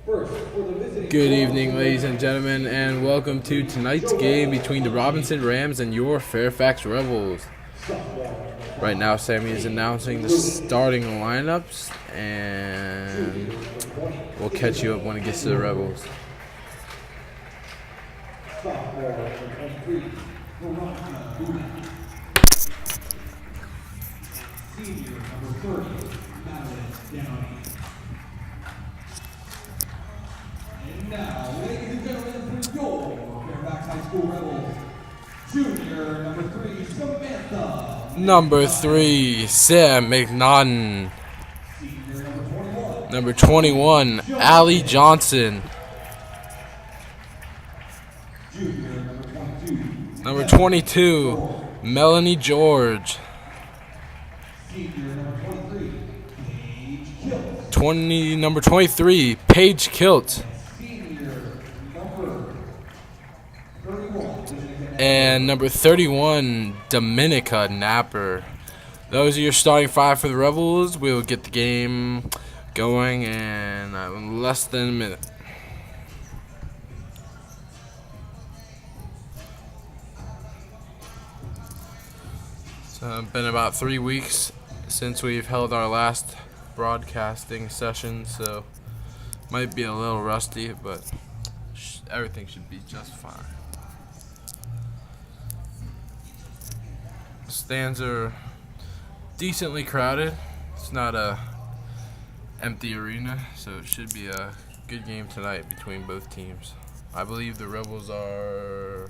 Good evening, ladies and gentlemen, and welcome to tonight's game between the Robinson Rams and your Fairfax Rebels. Right now, Sammy is announcing the starting lineups, and we'll catch you up when it gets to the Rebels. Senior number 30, Downey. And now, ladies and gentlemen, for your Fairfax High School Rebels, junior number 3, Samantha. Number 3, Sam McNaughton. Senior Number 21, Allie Johnson. Junior number 22, Number 22, Melanie George. Senior number 23, Paige Kilt. Number 23, Paige Kilt. Senior number 31, And number 31, Dominica Napper. Those are your starting five for the Rebels. We'll get the game going in less than a minute. So it's been about 3 weeks since we've held our last broadcasting session, so might be a little rusty, but everything should be just fine. Stands are decently crowded. It's not a empty arena, so it should be a good game tonight between both teams. I believe the Rebels are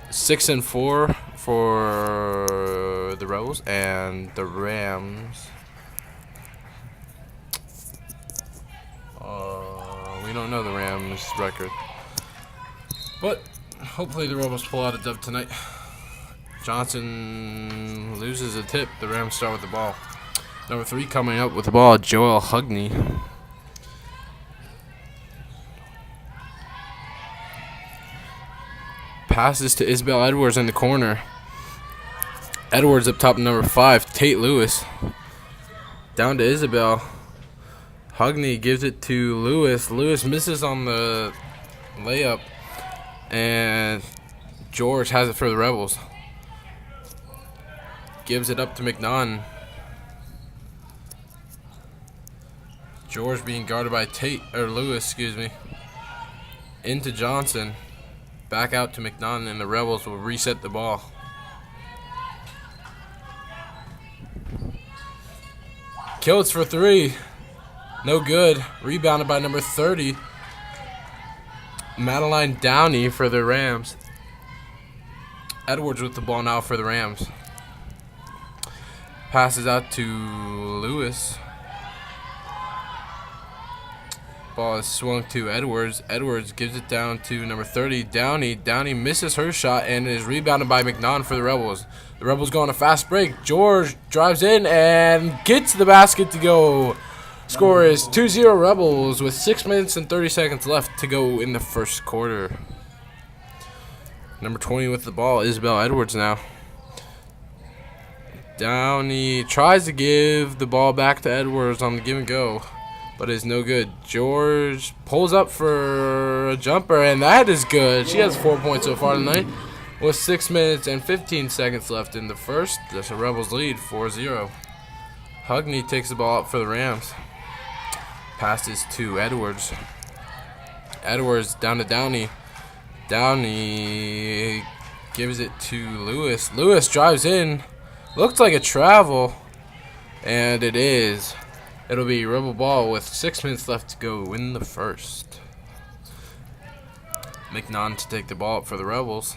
6-4 for the Rebels, and the Rams, we don't know the Rams record, but hopefully the Rebels pull out a dub tonight. Johnson loses a tip. The Rams start with the ball. Number 3 coming up with the ball, Joel Hugney. Passes to Isabel Edwards in the corner. Edwards up top, number 5, Tate Lewis. Down to Isabel. Hugney gives it to Lewis. Lewis misses on the layup, and George has it for the Rebels. Gives it up to McNaughton. George being guarded by Lewis, into Johnson. Back out to McNaughton, and the Rebels will reset the ball. Kilts for 3. No good. Rebounded by number 30, Madeline Downey for the Rams. Edwards with the ball now for the Rams. Passes out to Lewis. Ball is swung to Edwards. Edwards gives it down to number 30, Downey. Downey misses her shot and is rebounded by McNaughton for the Rebels. The Rebels go on a fast break. George drives in and gets the basket to go. Score is 2-0 Rebels with 6 minutes and 30 seconds left to go in the first quarter. Number 20 with the ball, Isabel Edwards now. Downey tries to give the ball back to Edwards on the give and go, but it's no good. George pulls up for a jumper, and that is good. She has 4 points so far tonight with 6 minutes and 15 seconds left in the first. That's the Rebels lead, 4-0. Hugney takes the ball up for the Rams. Passes to Edwards. Edwards down to Downey. Downey gives it to Lewis. Lewis drives in. Looks like a travel, and it is. It'll be Rebel ball with 6 minutes left to go in the first. McNaughton to take the ball up for the Rebels.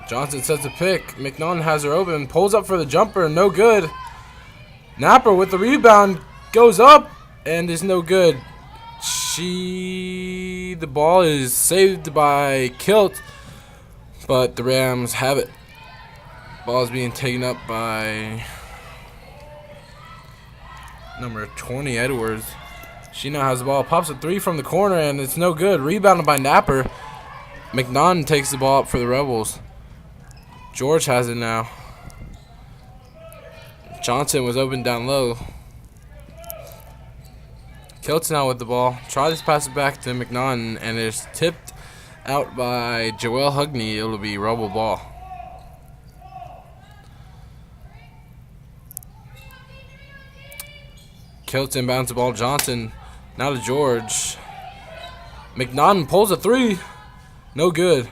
Johnson sets a pick. McNaughton has her open. Pulls up for the jumper. No good. Napper with the rebound. Goes up and is no good. The ball is saved by Kilt, but the Rams have it. Ball is being taken up by number 20, Edwards. She now has the ball. Pops a 3 from the corner, and it's no good. Rebounded by Napper. McNaughton takes the ball up for the Rebels. George has it now. Johnson was open down low. Kiltz now with the ball. Tries to pass it back to McNaughton, and it's tipped out by Joel Hugney. It'll be Rebel ball. Kiltz inbounds the ball. Johnson now to George. McNaughton pulls a three. No good.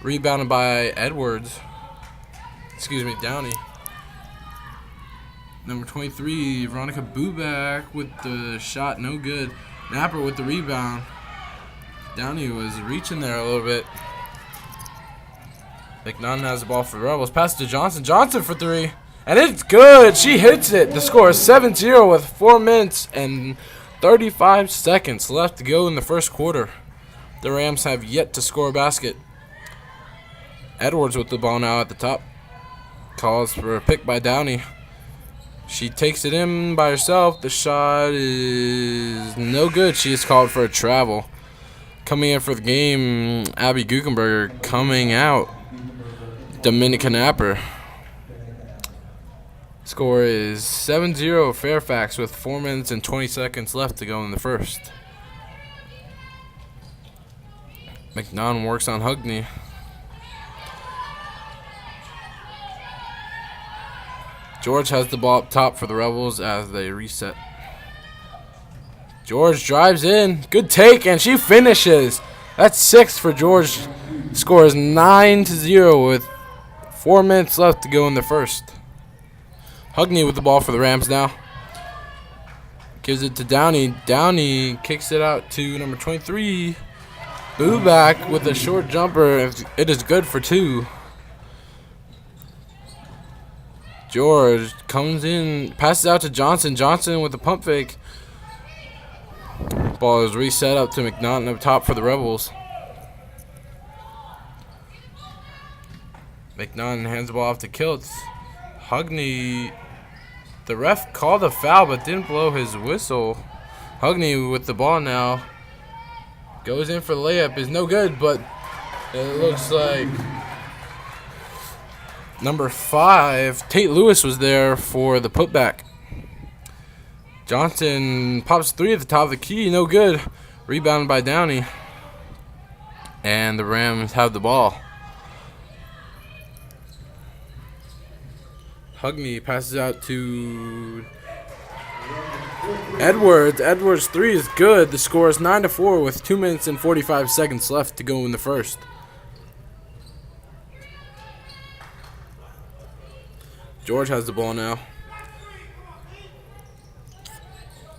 Rebounded by Edwards. Excuse me, Downey. Number 23, Veronica Buback with the shot, no good. Napper with the rebound. Downey was reaching there a little bit. McNaughton has the ball for the Rebels. Pass to Johnson. Johnson for three. And it's good. She hits it. The score is 7-0 with 4 minutes and 35 seconds left to go in the first quarter. The Rams have yet to score a basket. Edwards with the ball now at the top. Calls for a pick by Downey. She takes it in by herself. The shot is no good. She is called for a travel. Coming in for the game, Abby Guckenberger. Coming out, Dominica Napper. Score is 7-0 Fairfax with 4 minutes and 20 seconds left to go in the first. McNaughton works on Hugney. George has the ball up top for the Rebels as they reset. George drives in. Good take, and she finishes. That's 6 for George. Score is 9-0 with 4 minutes left to go in the first. Hugney with the ball for the Rams now. Gives it to Downey. Downey kicks it out to number 23. Buback with a short jumper. It is good for 2. George comes in, passes out to Johnson. Johnson with the pump fake. Ball is reset up to McNaughton up top for the Rebels. McNaughton hands the ball off to Kiltz. Hugney, the ref called a foul but didn't blow his whistle. Hugney with the ball now. Goes in for the layup. Is no good, but it looks like number 5, Tate Lewis, was there for the putback. Johnson pops 3 at the top of the key. No good. Rebounded by Downey. And the Rams have the ball. Hugney passes out to Edwards. Edwards' 3 is good. The score is 9-4 with 2 minutes and 45 seconds left to go in the first. George has the ball now.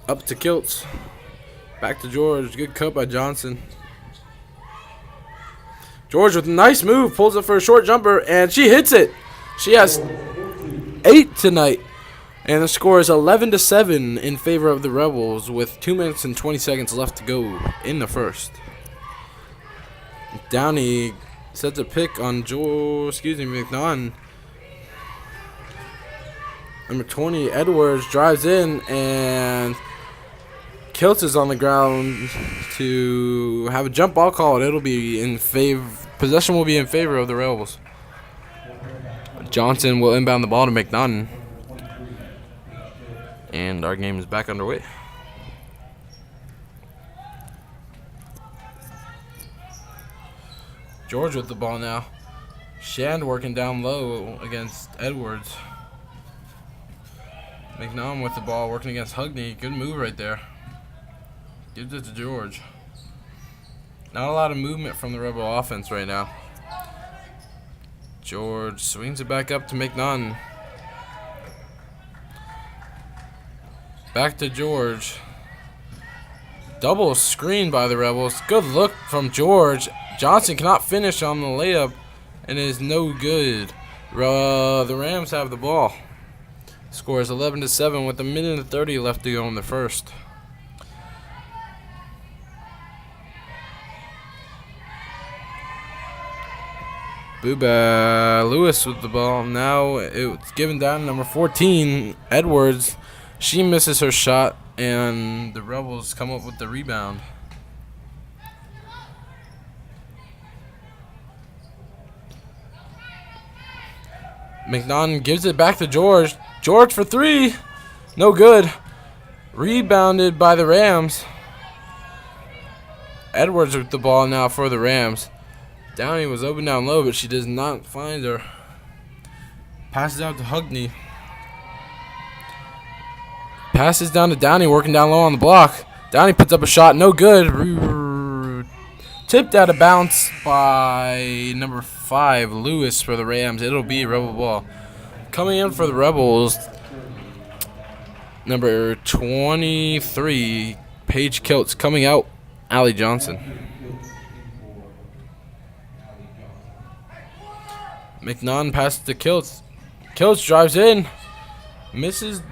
Up to Kiltz. Back to George. Good cut by Johnson. George with a nice move. Pulls up for a short jumper, and she hits it. She has 8 tonight. And the score is 11-7 in favor of the Rebels with 2 minutes and 20 seconds left to go in the first. Downey sets a pick on McNaughton. Number 20, Edwards, drives in, and Kiltz is on the ground to have a jump ball called. It'll be in favor. Possession will be in favor of the Rebels. Johnson will inbound the ball to McNaughton. And our game is back underway. George with the ball now. Shand working down low against Edwards. McNaughton with the ball, working against Hugney. Good move right there. Gives it to George. Not a lot of movement from the Rebel offense right now. George swings it back up to McNaughton. Back to George. Double screen by the Rebels. Good look from George. Johnson cannot finish on the layup, and it is no good. The Rams have the ball. Score is 11-7 with 1:30 left to go in the first. Lewis with the ball. Now it's given down to number 14, Edwards. She misses her shot, and the Rebels come up with the rebound. McNaughton gives it back to George. George for three. No good. Rebounded by the Rams. Edwards with the ball now for the Rams. Downey was open down low, but she does not find her. Passes out to Hugney. Passes down to Downey, working down low on the block. Downey puts up a shot, no good. Tipped out of bounds by number 5, Lewis for the Rams. It'll be Rebel ball. Coming in for the Rebels, number 23, Paige Kiltz. Coming out, Allie Johnson. McNaughton passes to Kiltz. Kiltz drives in, misses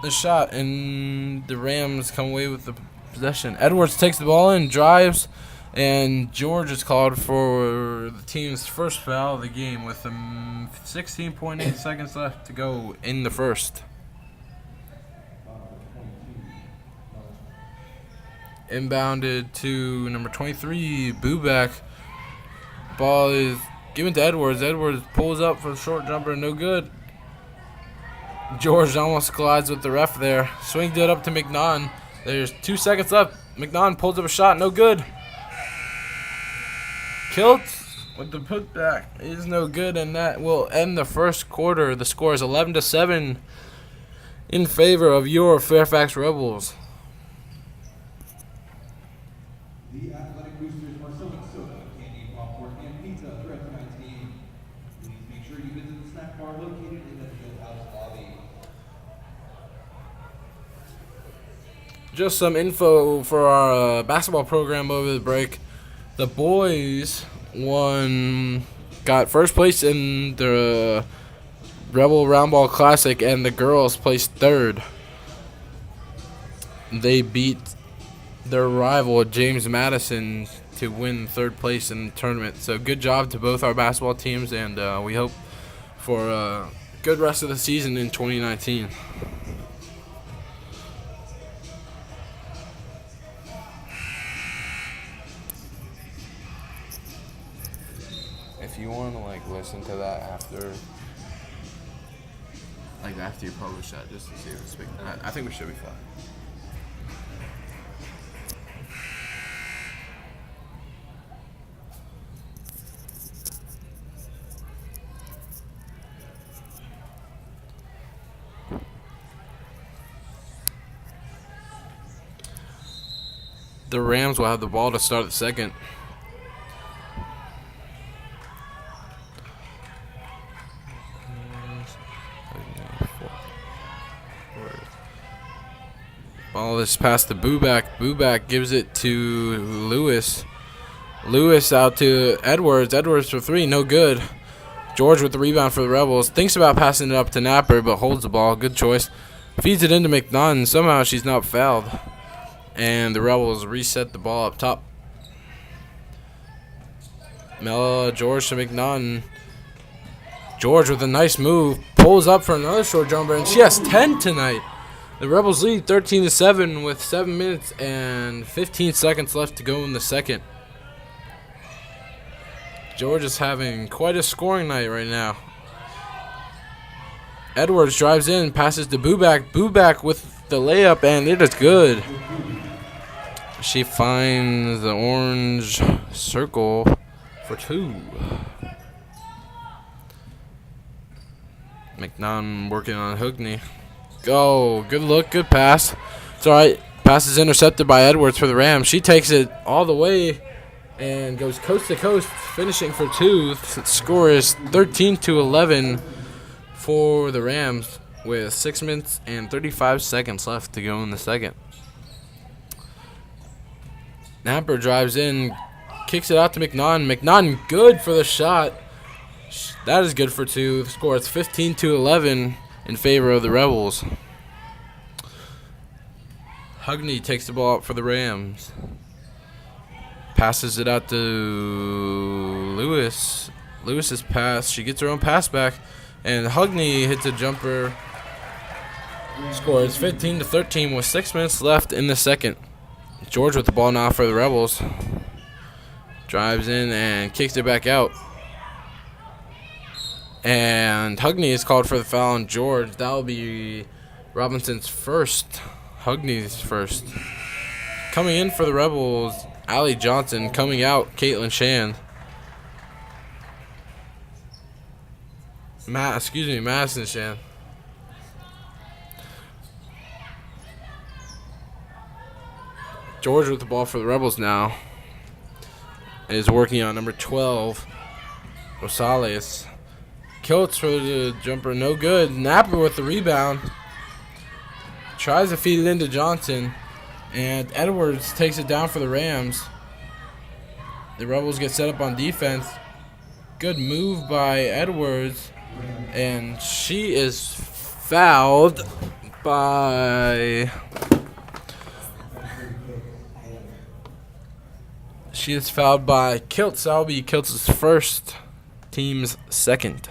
the shot, and the Rams come away with the possession. Edwards takes the ball in, drives, and George is called for the team's first foul of the game with 16.8 seconds left to go in the first. Inbounded to number 23, Buback. Ball is given to Edwards. Edwards pulls up for the short jumper, no good. George almost collides with the ref there. Swinged it up to McNaughton. There's 2 seconds left. McNaughton pulls up a shot, no good. Kiltz with the putback is no good, and that will end the first quarter. The score is 11-7 in favor of your Fairfax Rebels. The athletic boosters are selling soda, candy, popcorn, and pizza throughout tonight's game. Please make sure you visit the snack bar located in the field house lobby. Just some info for our basketball program over the break. The boys got first place in the Rebel Roundball Classic, and the girls placed third. They beat their rival, James Madison, to win third place in the tournament. So good job to both our basketball teams, and we hope for a good rest of the season in 2019. If you want to listen to that after you publish that, just to see if it's big, I think we should be fine. The Rams will have the ball to start the second. Ball is passed to Buback. Buback gives it to Lewis. Lewis out to Edwards. Edwards for three, no good. George with the rebound for the Rebels. Thinks about passing it up to Napper, but holds the ball. Good choice. Feeds it into McNaughton. Somehow she's not fouled. And the Rebels reset the ball up top. George to McNaughton. George with a nice move. Pulls up for another short jumper, and she has 10 tonight. The Rebels lead 13-7 with 7 minutes and 15 seconds left to go in the second. George is having quite a scoring night right now. Edwards drives in, passes to Buback. Buback with the layup, and it is good. She finds the orange circle for two. McNaughton working on Hugney. Go. Good look. Good pass. It's all right. Pass is intercepted by Edwards for the Rams. She takes it all the way and goes coast to coast, finishing for two. The score is 13-11 for the Rams with 6 minutes and 35 seconds left to go in the second. Napper drives in, kicks it out to McNaughton. McNaughton good for the shot. That is good for two. The score is 15-11 in favor of the Rebels. Hugney takes the ball up for the Rams. Passes it out to Lewis. Lewis's pass. She gets her own pass back. And Hugney hits a jumper. Score is 15-13 with 6 minutes left in the second. George with the ball now for the Rebels. Drives in and kicks it back out. And Hugney is called for the foul on George. That will be Robinson's first. Hugney's first. Coming in for the Rebels, Allie Johnson. Coming out, Caitlin Shan. Madison Shan. George with the ball for the Rebels now. Is working on number 12, Rosales. Kiltz for the jumper, no good. Napper with the rebound. Tries to feed it into Johnson. And Edwards takes it down for the Rams. The Rebels get set up on defense. Good move by Edwards. And she is fouled by... She is fouled by Kiltz. That will be Kiltz's first, team's second.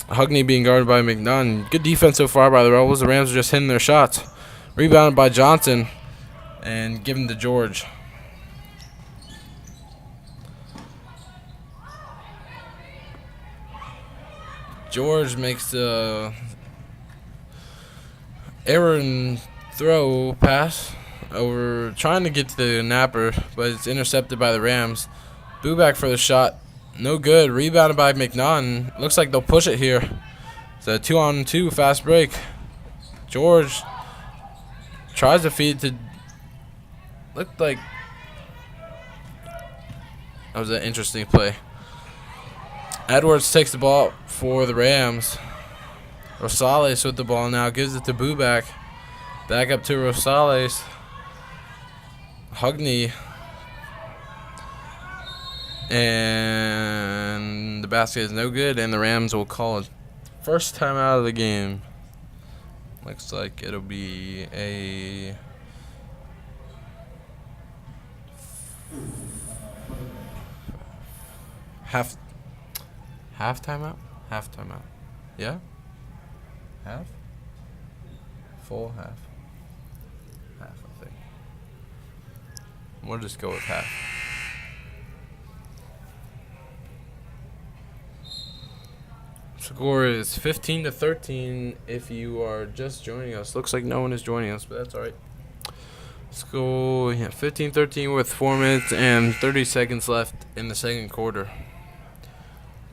Hugney being guarded by McNunn. Good defense so far by the Rebels. The Rams are just hitting their shots. Rebounded by Johnson and given to George. George makes the error and throw pass over, trying to get to the Napper, but it's intercepted by the Rams. Buback for the shot. No good. Rebounded by McNaughton. Looks like they'll push it here. It's a 2-on-2 fast break. George tries to feed to... Looked like... That was an interesting play. Edwards takes the ball for the Rams. Rosales with the ball now. Gives it to Buback. Back up to Rosales. Hugney. And the basket is no good, and the Rams will call it first time out of the game. Looks like it'll be a half timeout? Half timeout. Yeah? Half? Full half. Half, I think. We'll just go with half. Score is 15-13 if you are just joining us. Looks like no one is joining us, but that's all right. Score 15-13 with 4 minutes and 30 seconds left in the second quarter.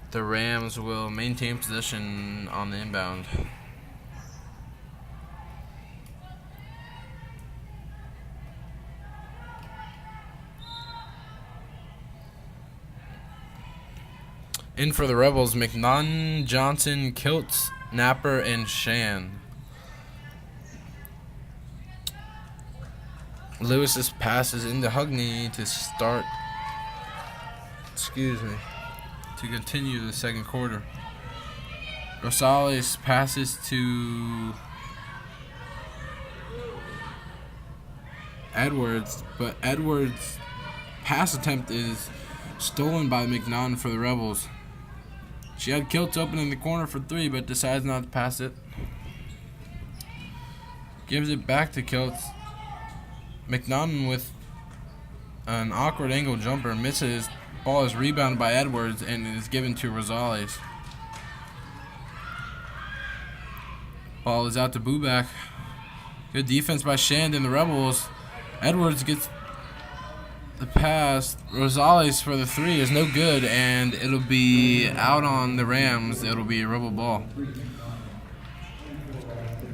The Rams will maintain possession on the inbound. In for the Rebels, McNaughton, Johnson, Kiltz, Napper, and Shan. Lewis's passes into Hugney to start. To continue the second quarter. Rosales passes to Edwards, but Edwards' pass attempt is stolen by McNaughton for the Rebels. She had Kiltz open in the corner for 3, but decides not to pass it. Gives it back to Kiltz. McNaughton with an awkward angle jumper misses. Ball is rebounded by Edwards and is given to Rosales. Ball is out to Buback. Good defense by Shand and the Rebels. Edwards gets the pass. Rosales for the 3 is no good, and it'll be out on the Rams. It'll be a Rebel ball.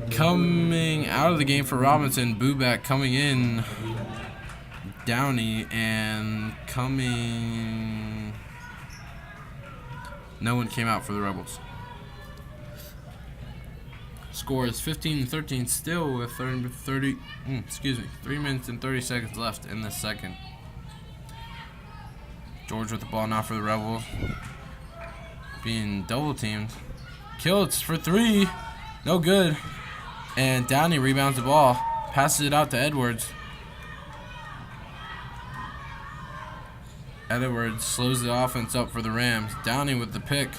Coming out of the game for Robinson, Buback. Coming in, Downey, and coming... No one came out for the Rebels. Score is 15-13 still with 3 minutes and 30 seconds left in the second. George with the ball now for the Rebels. Being double teamed. Kiltz for 3. No good. And Downey rebounds the ball. Passes it out to Edwards. Edwards slows the offense up for the Rams. Downey with the pick.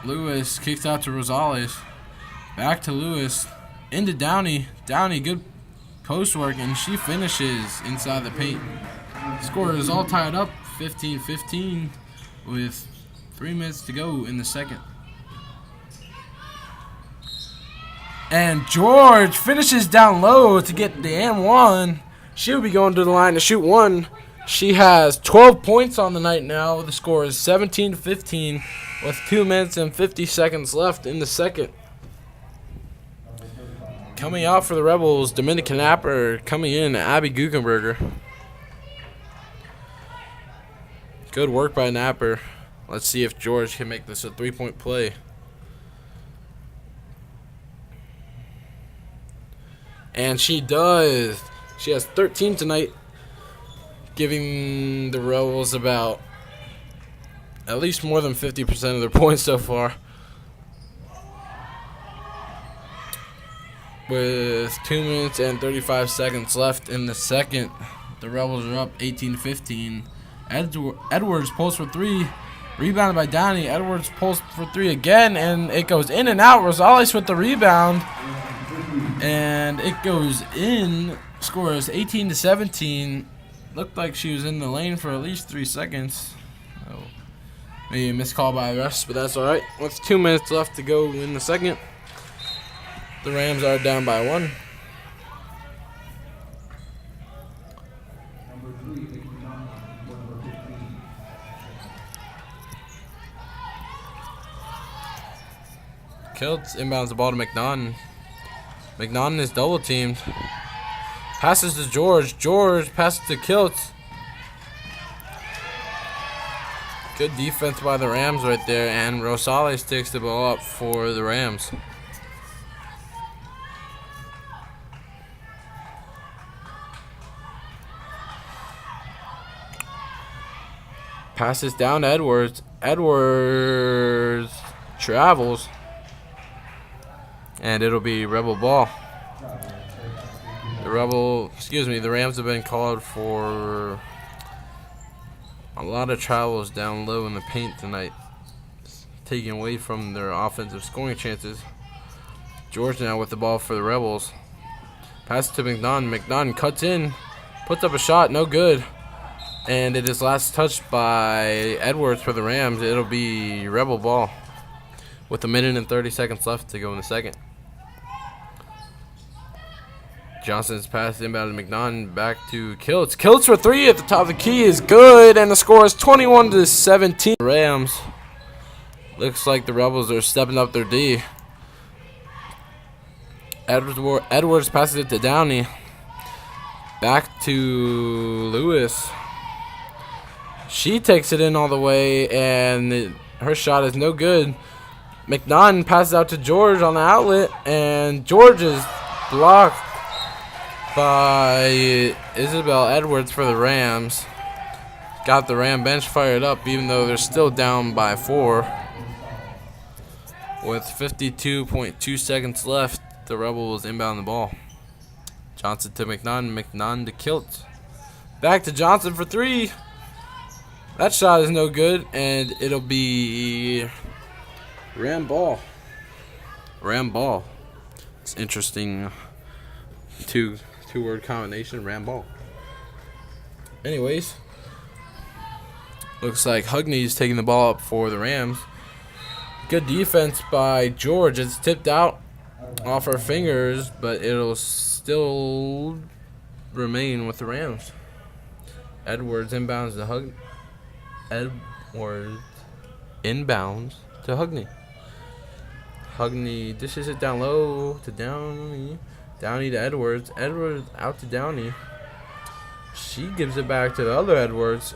Lewis kicks out to Rosales. Back to Lewis. Into Downey. Downey, good post work, and she finishes inside the paint. Score is all tied up, 15-15 with 3 minutes to go in the second. And George finishes down low to get the and one. She'll be going to the line to shoot one. She has 12 points on the night now. The score is 17-15 with 2 minutes and 50 seconds left in the second. Coming out for the Rebels, Dominican Napper. Coming in, Abby Guggenberger. Good work by Napper. Let's see if George can make this a 3-point play. And she does. She has 13 tonight, giving the Rebels about at least more than 50% of their points so far. With 2 minutes and 35 seconds left in the second, the Rebels are up 18-15. Edwards pulls for 3. Rebounded by Downey. Edwards pulls for 3 again, and it goes in and out. Rosales with the rebound. And it goes in. Score is 18-17. Looked like she was in the lane for at least 3 seconds. Oh, maybe a missed call by the rest, but that's alright. With 2 minutes left to go in the second, the Rams are down by 1. Kiltz inbounds the ball to McNaughton. McNaughton is double teamed. Passes to George. George passes to Kiltz. Good defense by the Rams right there, and Rosales takes the ball up for the Rams. Passes down to Edwards. Edwards travels. And it'll be Rebel ball. The Rams have been called for a lot of travels down low in the paint tonight, taking away from their offensive scoring chances. George now with the ball for the Rebels. Pass to McNaughton. McNaughton cuts in, puts up a shot, no good. And it is last touched by Edwards for the Rams. It'll be Rebel ball with 1 minute and 30 seconds left to go in the second. Johnson's pass inbound to McNaughton, back to Kiltz. Kiltz for 3 at the top of the key is good, and the score is 21-17. Rams. Looks like the Rebels are stepping up their D. Edwards passes it to Downey. Back to Lewis. She takes it in all the way, and her shot is no good. McNaughton passes out to George on the outlet, and George is blocked by Isabel Edwards for the Rams. Got the Ram bench fired up, even though they're still down by 4. With 52.2 seconds left, the Rebels inbound the ball. Johnson to McNaughton, McNaughton to Kiltz. Back to Johnson for 3. That shot is no good, and it'll be Ram ball. Ram ball. It's interesting. Two-word combination, Ram ball. Anyways, looks like Hugney's taking the ball up for the Rams. Good defense by George. It's tipped out off her fingers, but it'll still remain with the Rams. Edwards inbounds to Edwards inbounds to Hugney. Hugney dishes it down low to Downey. Downey to Edwards. Edwards out to Downey. She gives it back to the other Edwards.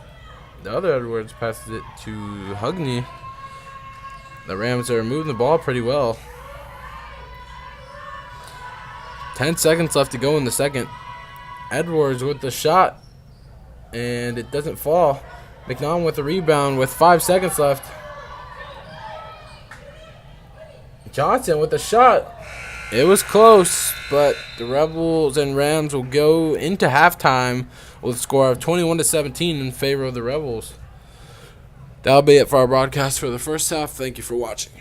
The other Edwards passes it to Hugney. The Rams are moving the ball pretty well. 10 seconds left to go in the second. Edwards with the shot, and it doesn't fall. McNaughton with the rebound with 5 seconds left. Johnson with the shot. It was close, but the Rebels and Rams will go into halftime with a score of 21-17 in favor of the Rebels. That'll be it for our broadcast for the first half. Thank you for watching.